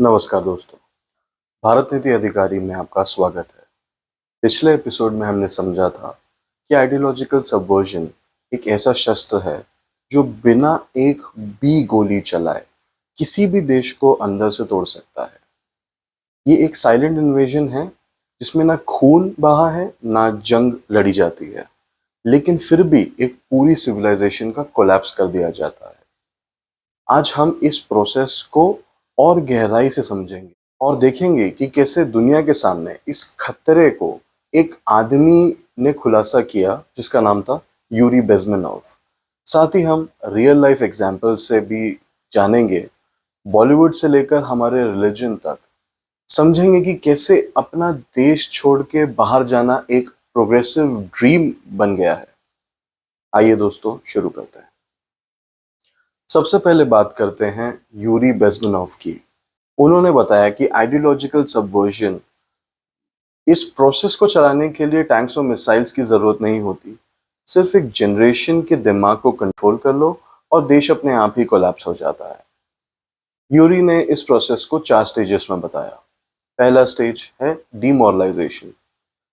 नमस्कार दोस्तों। भारत नीति अधिकारी में आपका स्वागत है। पिछले एपिसोड में हमने समझा था कि आइडियोलॉजिकल सबवर्जन एक ऐसा शस्त्र है जो बिना एक भी गोली चलाए किसी भी देश को अंदर से तोड़ सकता है। ये एक साइलेंट इन्वेजन है जिसमें ना खून बहा है ना जंग लड़ी जाती है, लेकिन फिर भी एक पूरी सिविलाइजेशन का कोलैप्स कर दिया जाता है। आज हम इस प्रोसेस को और गहराई से समझेंगे और देखेंगे कि कैसे दुनिया के सामने इस खतरे को एक आदमी ने खुलासा किया जिसका नाम था यूरी बेज़मेनोव। साथ ही हम रियल लाइफ एग्जाम्पल से भी जानेंगे, बॉलीवुड से लेकर हमारे रिलीजन तक समझेंगे कि कैसे अपना देश छोड़ के बाहर जाना एक प्रोग्रेसिव ड्रीम बन गया है। आइए दोस्तों शुरू करते हैं। सबसे पहले बात करते हैं यूरी बेज़मेनोव की। उन्होंने बताया कि आइडियोलॉजिकल सबवर्जन इस प्रोसेस को चलाने के लिए टैंक्स और मिसाइल्स की जरूरत नहीं होती। सिर्फ एक जनरेशन के दिमाग को कंट्रोल कर लो और देश अपने आप ही कोलैप्स हो जाता है। यूरी ने इस प्रोसेस को 4 स्टेजेस में बताया। पहला स्टेज है डीमोरलाइजेशन।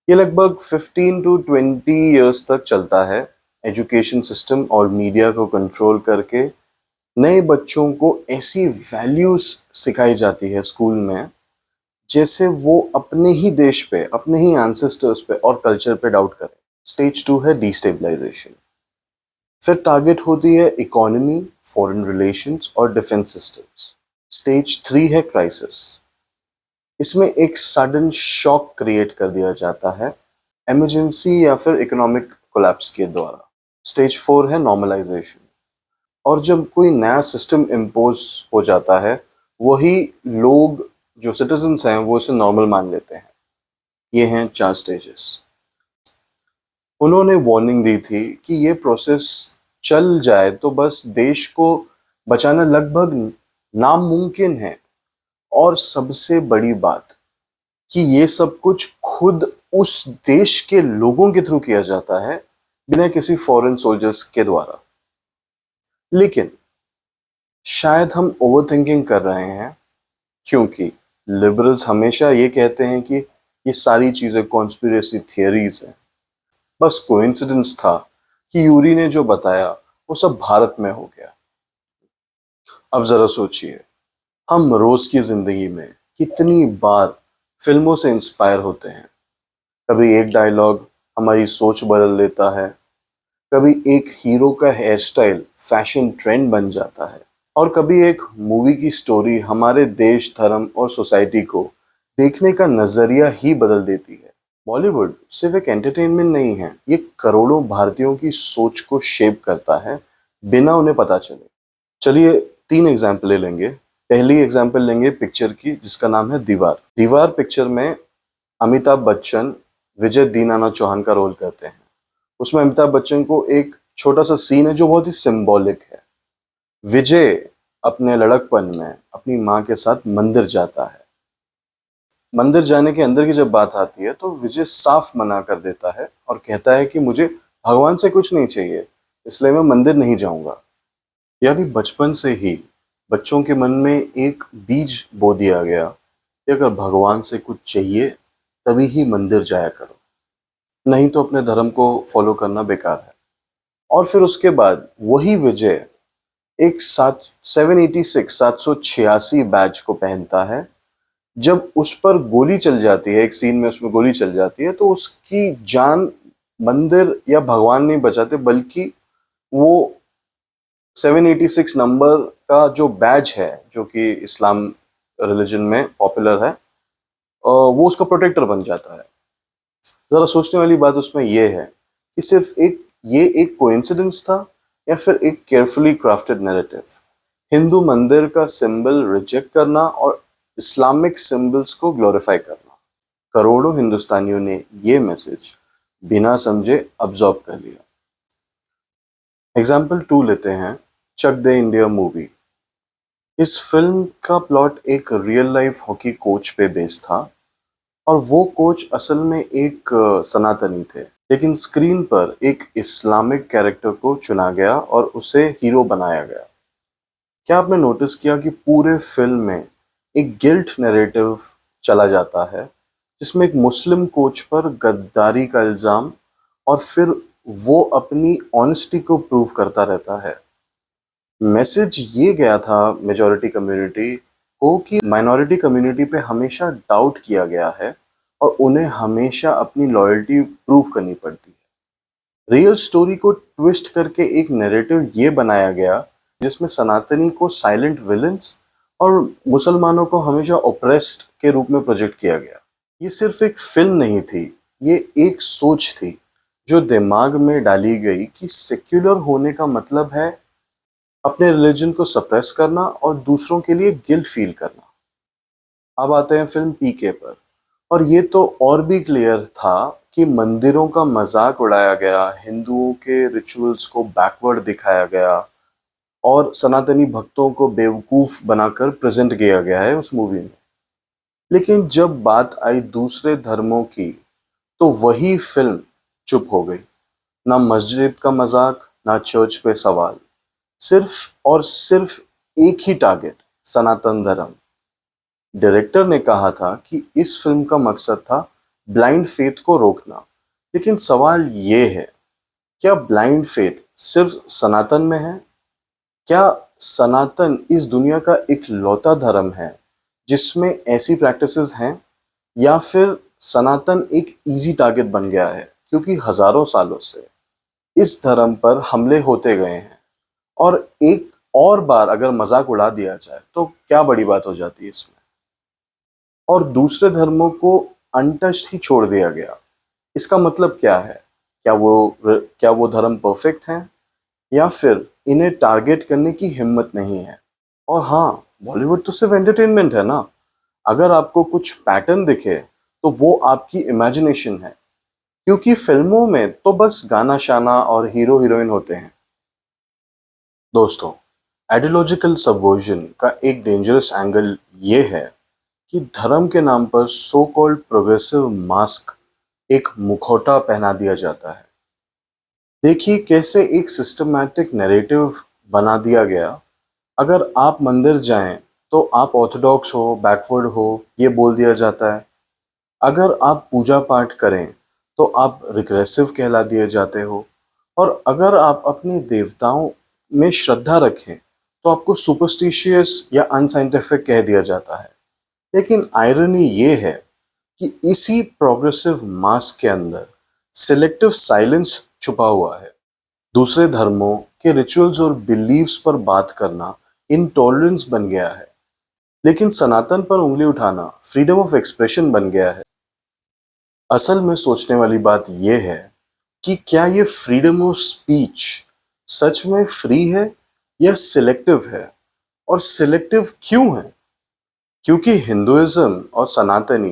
ये लगभग 15 टू 20 इयर्स तक चलता है। एजुकेशन सिस्टम और मीडिया को कंट्रोल करके नए बच्चों को ऐसी वैल्यूज सिखाई जाती है स्कूल में जैसे वो अपने ही देश पे, अपने ही एंसेस्टर्स पे और कल्चर पे डाउट करें। स्टेज 2 है डिस्टेबलाइजेशन। फिर टारगेट होती है इकोनॉमी, फॉरेन रिलेशंस और डिफेंस सिस्टम्स। स्टेज 3 है क्राइसिस। इसमें एक सडन शॉक क्रिएट कर दिया जाता है इमरजेंसी या फिर इकोनॉमिक कोलैप्स के द्वारा। स्टेज 4 है नॉर्मलाइजेशन। और जब कोई नया सिस्टम इम्पोज हो जाता है, वही लोग जो सिटीजन्स हैं वो इसे नॉर्मल मान लेते हैं। ये हैं 4 स्टेजेस। उन्होंने वार्निंग दी थी कि ये प्रोसेस चल जाए तो बस देश को बचाना लगभग नामुमकिन है। और सबसे बड़ी बात कि ये सब कुछ खुद उस देश के लोगों के थ्रू किया जाता है, बिना किसी फॉरेन सोल्जर्स के द्वारा। लेकिन शायद हम ओवरथिंकिंग कर रहे हैं, क्योंकि लिबरल्स हमेशा ये कहते हैं कि ये सारी चीजें कॉन्स्पिरेसी थियरीज हैं। बस कोइंसिडेंस था कि यूरी ने जो बताया वो सब भारत में हो गया। अब जरा सोचिए, हम रोज की जिंदगी में कितनी बार फिल्मों से इंस्पायर होते हैं। कभी एक डायलॉग हमारी सोच बदल देता है, कभी एक हीरो का हेयर स्टाइल फैशन ट्रेंड बन जाता है, और कभी एक मूवी की स्टोरी हमारे देश, धर्म और सोसाइटी को देखने का नजरिया ही बदल देती है। बॉलीवुड सिर्फ एक एंटरटेनमेंट नहीं है, ये करोड़ों भारतीयों की सोच को शेप करता है बिना उन्हें पता चले। चलिए 3 एग्जाम्पल ले लेंगे। पहली एग्जाम्पल लेंगे पिक्चर की जिसका नाम है दीवार। दीवार पिक्चर में अमिताभ बच्चन विजय दीनानाथ चौहान का रोल करते हैं। उसमें अमिताभ बच्चन को एक छोटा सा सीन है जो बहुत ही सिंबॉलिक है। विजय अपने लड़कपन में अपनी माँ के साथ मंदिर जाता है। मंदिर जाने के अंदर की जब बात आती है तो विजय साफ मना कर देता है और कहता है कि मुझे भगवान से कुछ नहीं चाहिए, इसलिए मैं मंदिर नहीं जाऊंगा। यानी बचपन से ही बच्चों के मन में एक बीज बो दिया गया कि अगर भगवान से कुछ चाहिए तभी ही मंदिर जाया करो, नहीं तो अपने धर्म को फॉलो करना बेकार है। और फिर उसके बाद वही विजय एक 786 बैच को पहनता है। जब उस पर गोली चल जाती है, एक सीन में उसमें गोली चल जाती है, तो उसकी जान मंदिर या भगवान नहीं बचाते, बल्कि वो 786 नंबर का जो बैच है जो कि इस्लाम रिलीजन में पॉपुलर है, वो उसका प्रोटेक्टर बन जाता है। जरा सोचने वाली बात उसमें यह है कि सिर्फ ये एक कोइंसिडेंस था या फिर एक केयरफुली क्राफ्टेड नैरेटिव। हिंदू मंदिर का सिंबल रिजेक्ट करना और इस्लामिक सिंबल्स को ग्लोरीफाई करना। करोड़ों हिंदुस्तानियों ने ये मैसेज बिना समझे अब्सॉर्ब कर लिया। एग्जाम्पल 2 लेते हैं, चक दे इंडिया मूवी। इस फिल्म का प्लॉट एक रियल लाइफ हॉकी कोच पे बेस्ड था और वो कोच असल में एक सनातनी थे, लेकिन स्क्रीन पर एक इस्लामिक कैरेक्टर को चुना गया और उसे हीरो बनाया गया। क्या आपने नोटिस किया कि पूरे फिल्म में एक गिल्ट नैरेटिव चला जाता है जिसमें एक मुस्लिम कोच पर गद्दारी का इल्जाम और फिर वो अपनी ऑनेस्टी को प्रूव करता रहता है। मैसेज ये गया था मेजॉरिटी कम्युनिटी को कि माइनॉरिटी कम्युनिटी पे हमेशा डाउट किया गया है और उन्हें हमेशा अपनी लॉयल्टी प्रूव करनी पड़ती है। रियल स्टोरी को ट्विस्ट करके एक नैरेटिव ये बनाया गया जिसमें सनातनी को साइलेंट विलेंस और मुसलमानों को हमेशा ओप्रेस्ड के रूप में प्रोजेक्ट किया गया। ये सिर्फ एक फिल्म नहीं थी, ये एक सोच थी जो दिमाग में डाली गई कि सेक्युलर होने का मतलब है अपने रिलीजन को सप्रेस करना और दूसरों के लिए गिल्ट फील करना। अब आते हैं फिल्म पीके पर, और ये तो और भी क्लियर था कि मंदिरों का मजाक उड़ाया गया, हिंदुओं के रिचुअल्स को बैकवर्ड दिखाया गया और सनातनी भक्तों को बेवकूफ बनाकर प्रेजेंट किया गया है उस मूवी में। लेकिन जब बात आई दूसरे धर्मों की तो वही फिल्म चुप हो गई। ना मस्जिद का मजाक, ना चर्च पे सवाल, सिर्फ और सिर्फ एक ही टारगेट, सनातन धर्म। डायरेक्टर ने कहा था कि इस फिल्म का मकसद था ब्लाइंड फेथ को रोकना। लेकिन सवाल ये है, क्या ब्लाइंड फेथ सिर्फ सनातन में है? क्या सनातन इस दुनिया का इकलौता धर्म है जिसमें ऐसी प्रैक्टिसेस हैं, या फिर सनातन एक इजी टारगेट बन गया है क्योंकि हजारों सालों से इस धर्म पर हमले होते गए हैं और एक और बार अगर मजाक उड़ा दिया जाए तो क्या बड़ी बात हो जाती है इसमें, और दूसरे धर्मों को अनटच्ड ही छोड़ दिया गया। इसका मतलब क्या है? क्या वो धर्म परफेक्ट हैं, या फिर इन्हें टारगेट करने की हिम्मत नहीं है? और हाँ, बॉलीवुड तो सिर्फ एंटरटेनमेंट है ना। अगर आपको कुछ पैटर्न दिखे तो वो आपकी इमेजिनेशन है, क्योंकि फिल्मों में तो बस गाना शाना और हीरो हीरोइन होते हैं। दोस्तों, आइडियोलॉजिकल सबवर्जन का एक डेंजरस एंगल ये है कि धर्म के नाम पर सो कॉल्ड प्रोग्रेसिव मास्क, एक मुखौटा पहना दिया जाता है। देखिए कैसे एक सिस्टमैटिक नैरेटिव बना दिया गया। अगर आप मंदिर जाएं तो आप ऑर्थोडॉक्स हो, बैकवर्ड हो, ये बोल दिया जाता है। अगर आप पूजा पाठ करें तो आप रिग्रेसिव कहला दिए जाते हो, और अगर आप अपने देवताओं में श्रद्धा रखें तो आपको सुपरस्टिशियस या अनसाइंटिफिक कह दिया जाता है। लेकिन आयरनी ये है कि इसी प्रोग्रेसिव मास के अंदर सिलेक्टिव साइलेंस छुपा हुआ है। दूसरे धर्मों के रिचुअल्स और बिलीव्स पर बात करना इनटॉलरेंस बन गया है, लेकिन सनातन पर उंगली उठाना फ्रीडम ऑफ एक्सप्रेशन बन गया है। असल में सोचने वाली बात यह है कि क्या ये फ्रीडम ऑफ स्पीच सच में फ्री है या सिलेक्टिव है, और सिलेक्टिव क्यों है? क्योंकि हिंदुइज्म और सनातनी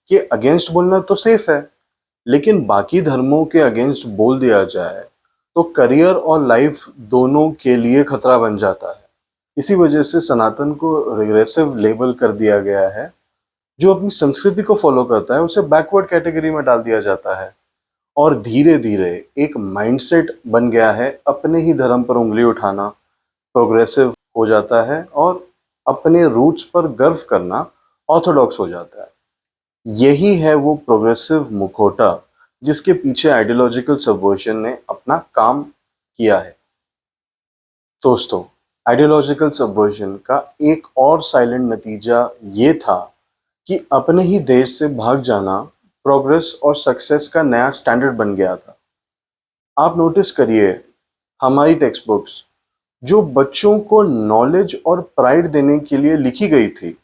के अगेंस्ट बोलना तो सेफ है, लेकिन बाकी धर्मों के अगेंस्ट बोल दिया जाए तो करियर और लाइफ दोनों के लिए खतरा बन जाता है। इसी वजह से सनातन को रिग्रेसिव लेबल कर दिया गया है। जो अपनी संस्कृति को फॉलो करता है उसे बैकवर्ड कैटेगरी में डाल दिया जाता है, और धीरे धीरे एक माइंडसेट बन गया है अपने ही धर्म पर उंगली उठाना प्रोग्रेसिव हो जाता है, और अपने रूट्स पर गर्व करना ऑर्थोडॉक्स हो जाता है। यही है वो प्रोग्रेसिव मुखौटा जिसके पीछे आइडियोलॉजिकल सबवर्जन ने अपना काम किया है। दोस्तों, आइडियोलॉजिकल सबवर्जन का एक और साइलेंट नतीजा ये था कि अपने ही देश से भाग जाना प्रोग्रेस और सक्सेस का नया स्टैंडर्ड बन गया था। आप नोटिस करिए, हमारी टेक्स्ट बुक्स जो बच्चों को नॉलेज और प्राइड देने के लिए लिखी गई थी,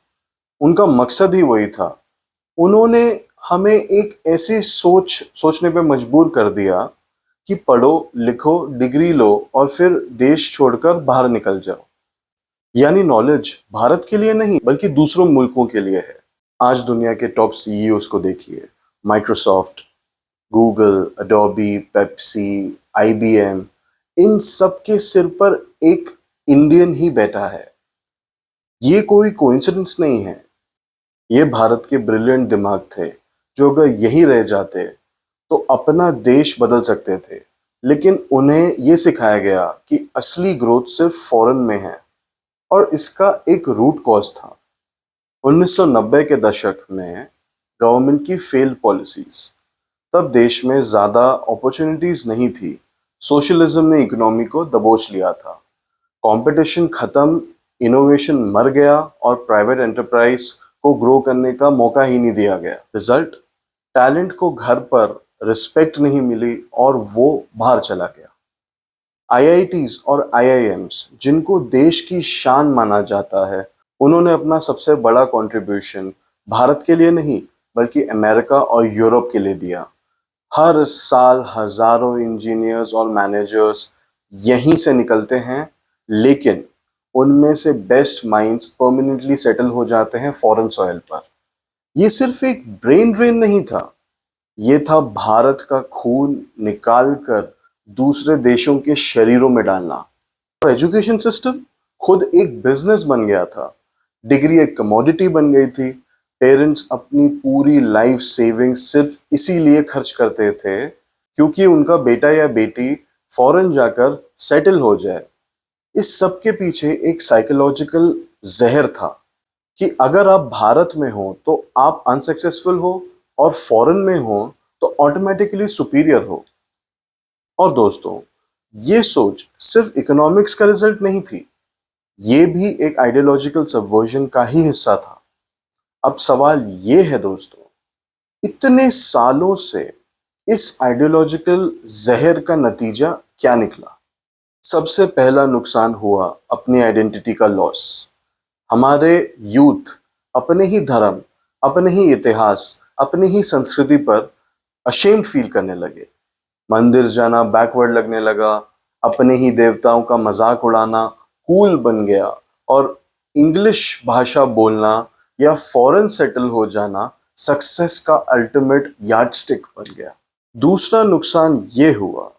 उनका मकसद ही वही था। उन्होंने हमें एक ऐसी सोचने पे मजबूर कर दिया कि पढ़ो, लिखो, डिग्री लो और फिर देश छोड़कर बाहर निकल जाओ। यानी नॉलेज भारत के लिए नहीं बल्कि दूसरों मुल्कों के लिए है। आज दुनिया के टॉप सीईओज को देखिए, Microsoft, Google, Adobe, Pepsi, IBM, इन सब के सिर पर एक इंडियन ही बैठा है। ये कोई कोइंसिडेंस नहीं है, ये भारत के ब्रिलियंट दिमाग थे जो अगर यही रह जाते तो अपना देश बदल सकते थे। लेकिन उन्हें ये सिखाया गया कि असली ग्रोथ सिर्फ फॉरेन में है, और इसका एक रूट कॉज था। 1990 के दशक में गवर्नमेंट की फेल्ड पॉलिसीज, तब देश में ज्यादा अपॉर्चुनिटीज नहीं थी। सोशलिज्म ने इकोनॉमी को दबोच लिया था। कंपटीशन खत्म, इनोवेशन मर गया और प्राइवेट एंटरप्राइज को ग्रो करने का मौका ही नहीं दिया गया। रिजल्ट, टैलेंट को घर पर रिस्पेक्ट नहीं मिली और वो बाहर चला गया। आईआईटीज और आईआईएम्स, जिनको देश की शान माना जाता है, उन्होंने अपना सबसे बड़ा कंट्रीब्यूशन भारत के लिए नहीं बल्कि अमेरिका और यूरोप के लिए दिया। हर साल हजारों इंजीनियर्स और मैनेजर्स यहीं से निकलते हैं, लेकिन उनमें से बेस्ट माइंड्स परमानेंटली सेटल हो जाते हैं फॉरेन सॉइल पर। ये सिर्फ एक ब्रेन ड्रेन नहीं था, ये था भारत का खून निकाल कर दूसरे देशों के शरीरों में डालना। और एजुकेशन सिस्टम खुद एक बिजनेस बन गया था। डिग्री एक कमोडिटी बन गई थी। पेरेंट्स अपनी पूरी लाइफ सेविंग सिर्फ इसीलिए खर्च करते थे क्योंकि उनका बेटा या बेटी फॉरेन जाकर सेटल हो जाए। इस सब के पीछे एक साइकोलॉजिकल जहर था कि अगर आप भारत में हो तो आप अनसक्सेसफुल हो और फॉरेन में हो तो ऑटोमेटिकली सुपीरियर हो। और दोस्तों, ये सोच सिर्फ इकोनॉमिक्स का रिजल्ट नहीं थी, ये भी एक आइडियोलॉजिकल सबवर्जन का ही हिस्सा था। अब सवाल ये है दोस्तों, इतने सालों से इस आइडियोलॉजिकल जहर का नतीजा क्या निकला? सबसे पहला नुकसान हुआ अपनी आइडेंटिटी का लॉस। हमारे यूथ अपने ही धर्म, अपने ही इतिहास, अपनी ही संस्कृति पर अशेम्ड फील करने लगे। मंदिर जाना बैकवर्ड लगने लगा, अपने ही देवताओं का मजाक उड़ाना कूल बन गया और इंग्लिश भाषा बोलना या फॉरेन सेटल हो जाना सक्सेस का अल्टीमेट यार्डस्टिक बन गया। दूसरा नुकसान ये हुआ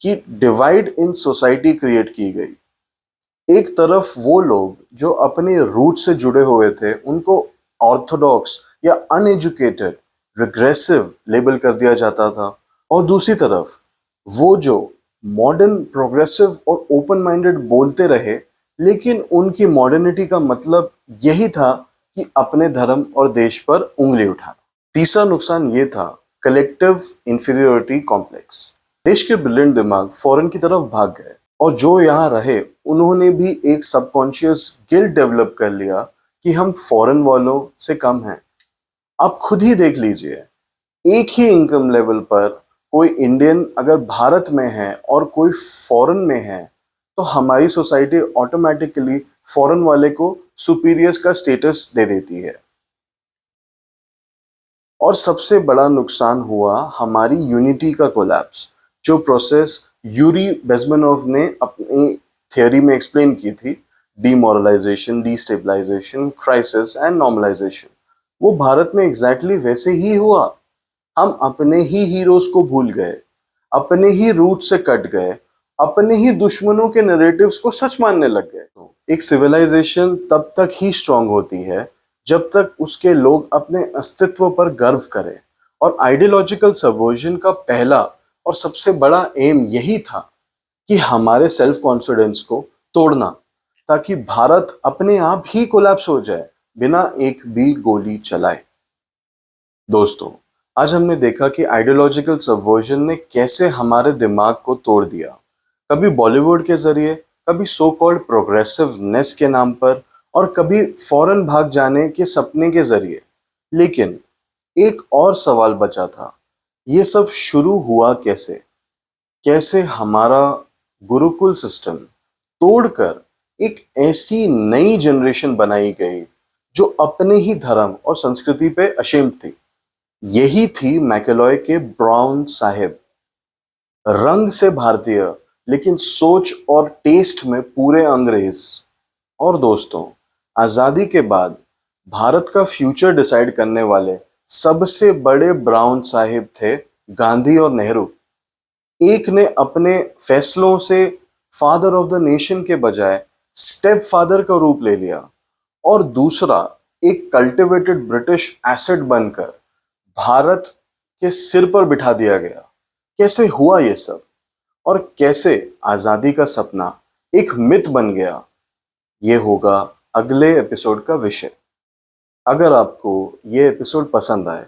कि डिवाइड इन सोसाइटी क्रिएट की गई। एक तरफ वो लोग जो अपने रूट से जुड़े हुए थे उनको ऑर्थोडॉक्स या अनएजुकेटेड, रिग्रेसिव लेबल कर दिया जाता था, और दूसरी तरफ वो जो मॉडर्न, प्रोग्रेसिव और ओपन माइंडेड बोलते रहे, लेकिन उनकी मॉडर्निटी का मतलब यही था कि अपने धर्म और देश पर उंगली उठाना। तीसरा नुकसान ये था, कलेक्टिव इंफीरियोरिटी कॉम्प्लेक्स। देश के ब्रिलियंट दिमाग फॉरेन की तरफ भाग गए और जो यहाँ रहे उन्होंने भी एक सबकॉन्शियस गिल्ट डेवलप कर लिया कि हम फॉरेन वालों से कम हैं। आप खुद ही देख लीजिए, एक ही इनकम लेवल पर कोई इंडियन अगर भारत में है और कोई फॉरेन में है तो हमारी सोसाइटी ऑटोमेटिकली फॉरेन वाले को सुपीरियर्स का स्टेटस दे देती है। और सबसे बड़ा नुकसान हुआ हमारी यूनिटी का कोलैप्स, जो प्रोसेस यूरी बेजमेनोव ने अपनी थियोरी में एक्सप्लेन की थी, डीमोरलाइजेशन, डीस्टेबलाइजेशन, क्राइसिस एंड नॉर्मलाइजेशन, वो भारत में एग्जैक्टली वैसे ही हुआ। हम अपने ही हीरोज को भूल गए, अपने ही रूट से कट गए, अपने ही दुश्मनों के नैरेटिव्स को सच मानने लग गए। तो एक सिविलाइजेशन तब तक ही स्ट्रांग होती है जब तक उसके लोग अपने अस्तित्व पर गर्व करें। और आइडियोलॉजिकल सबवर्जन का पहला और सबसे बड़ा एम यही था कि हमारे सेल्फ कॉन्फिडेंस को तोड़ना, ताकि भारत अपने आप ही कोलैप्स हो जाए बिना एक भी गोली चलाए। दोस्तों, आज हमने देखा कि आइडियोलॉजिकल सबवर्जन ने कैसे हमारे दिमाग को तोड़ दिया, कभी बॉलीवुड के जरिए, कभी सो कॉल्ड प्रोग्रेसिवनेस के नाम पर, और कभी फॉरेन भाग जाने के सपने के जरिए। लेकिन एक और सवाल बचा था, ये सब शुरू हुआ कैसे? कैसे हमारा गुरुकुल सिस्टम तोड़कर एक ऐसी नई जनरेशन बनाई गई जो अपने ही धर्म और संस्कृति पे अशेम्ड थी? यही थी मैकेलॉय के ब्राउन साहेब, रंग से भारतीय लेकिन सोच और टेस्ट में पूरे अंग्रेज। और दोस्तों, आजादी के बाद भारत का फ्यूचर डिसाइड करने वाले सबसे बड़े ब्राउन साहिब थे गांधी और नेहरू। एक ने अपने फैसलों से फादर ऑफ द नेशन के बजाय स्टेप फादर का रूप ले लिया, और दूसरा एक कल्टिवेटेड ब्रिटिश एसेट बनकर भारत के सिर पर बिठा दिया गया। कैसे हुआ ये सब, और कैसे आजादी का सपना एक मिथ बन गया, ये होगा अगले एपिसोड का विषय। अगर आपको ये एपिसोड पसंद आए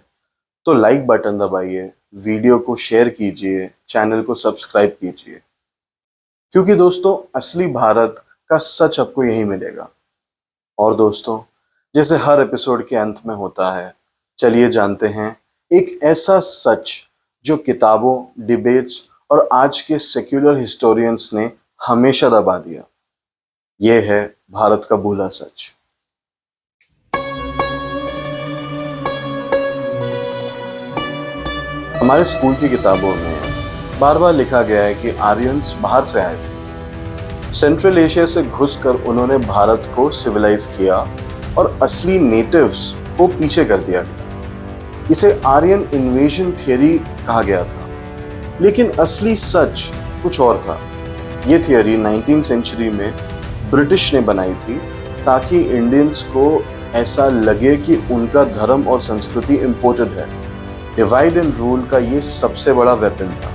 तो लाइक बटन दबाइए, वीडियो को शेयर कीजिए, चैनल को सब्सक्राइब कीजिए, क्योंकि दोस्तों असली भारत का सच आपको यही मिलेगा। और दोस्तों, जैसे हर एपिसोड के अंत में होता है, चलिए जानते हैं एक ऐसा सच जो किताबों, डिबेट्स और आज के सेक्युलर हिस्टोरियंस ने हमेशा दबा दिया। यह है भारत का भूला सच। हमारे स्कूल की किताबों में बार बार लिखा गया है कि आर्यंस बाहर से आए थे। सेंट्रल एशिया से घुसकर उन्होंने भारत को सिविलाइज किया और असली नेटिव्स को पीछे कर दिया गया। इसे आर्यन इन्वेजन थियरी कहा गया था, लेकिन असली सच कुछ और था। ये थियरी 19वीं सेंचुरी में ब्रिटिश ने बनाई थी ताकि इंडियंस को ऐसा लगे कि उनका धर्म और संस्कृति इम्पोर्टेड है। डिवाइड एंड रूल का ये सबसे बड़ा वेपन था।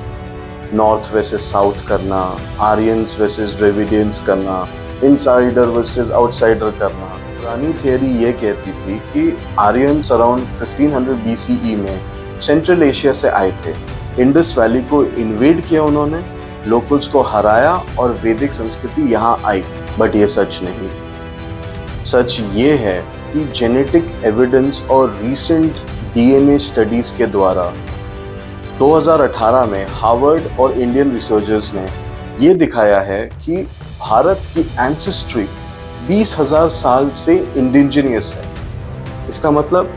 नॉर्थ वर्सेस साउथ करना, आर्यंस वर्सेस द्रविडियंस करना, इनसाइडर वर्सेस आउटसाइडर करना। पुरानी थियरी ये कहती थी कि आर्यंस अराउंड 1500 BCE में सेंट्रल एशिया से आए थे। इंडस वैली को इन्वेड किया उन्होंने, लोकल्स को हराया और वैदिक संस्कृति यहाँ आई। बट ये सच नहीं। सच ये है कि जेनेटिक एविडेंस और रीसेंट DNA स्टडीज के द्वारा 2018 में हार्वर्ड और इंडियन रिसर्चर्स ने ये दिखाया है कि भारत की एंसेस्ट्री 20,000 साल से इंडिजिनियस है। इसका मतलब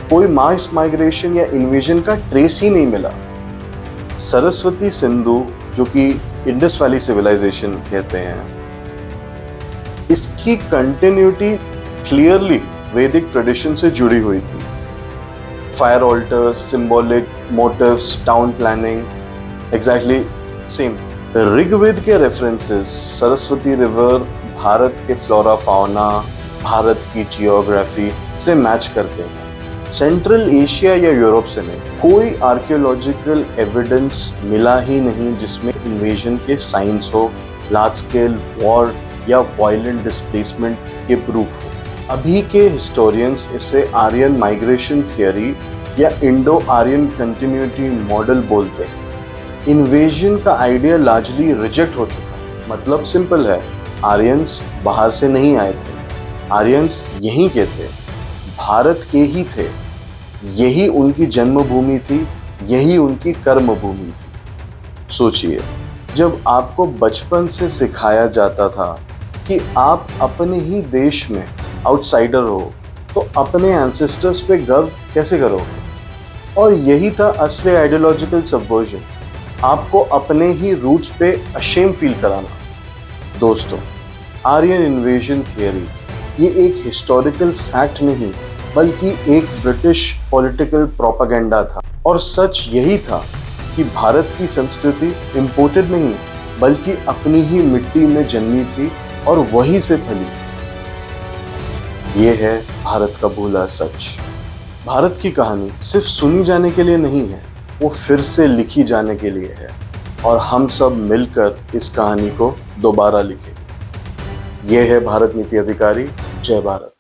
कोई मास माइग्रेशन या इन्वेजन का ट्रेस ही नहीं मिला। सरस्वती सिंधु, जो कि इंडस वैली सिविलाइजेशन कहते हैं, इसकी कंटिन्यूटी क्लियरली वैदिक ट्रेडिशन से जुड़ी हुई थी। Fire altars, symbolic motives, town planning exactly same. Rigveda के रेफरेंसेस सरस्वती रिवर भारत के फ्लोरा फाउना, भारत की जियोग्राफी से मैच करते हैं। सेंट्रल एशिया या यूरोप से नहीं। कोई आर्कियोलॉजिकल एविडेंस मिला ही नहीं जिसमें इन्वेजन के साइंस हो, लार्ज स्केल वॉर या वायलेंट डिस्प्लेसमेंट के प्रूफ हो। अभी के हिस्टोरियंस इसे आर्यन माइग्रेशन थियरी या इंडो आर्यन कंटिन्यूटी मॉडल बोलते हैं। इन्वेजन का आइडिया लार्जली रिजेक्ट हो चुका है। मतलब सिंपल है, आर्यंस बाहर से नहीं आए थे, आर्यंस यहीं के थे, भारत के ही थे। यही उनकी जन्मभूमि थी, यही उनकी कर्म भूमि थी। सोचिए, जब आपको बचपन से सिखाया जाता था कि आप अपने ही देश में आउटसाइडर हो, तो अपने एंसेस्टर्स पे गर्व कैसे करोगे? और यही था असली आइडियोलॉजिकल सबवर्जन, आपको अपने ही रूट्स पे अशेम फील कराना। दोस्तों, आर्यन इन्वेजन थियरी ये एक हिस्टोरिकल फैक्ट नहीं, बल्कि एक ब्रिटिश पॉलिटिकल प्रोपेगेंडा था। और सच यही था कि भारत की संस्कृति इम्पोर्टेड नहीं, बल्कि अपनी ही मिट्टी में जन्मी थी और वहीं से फली। ये है भारत का भूला सच। भारत की कहानी सिर्फ सुनी जाने के लिए नहीं है, वो फिर से लिखी जाने के लिए है। और हम सब मिलकर इस कहानी को दोबारा लिखेंगे। ये है भारत नीति अधिकारी। जय भारत।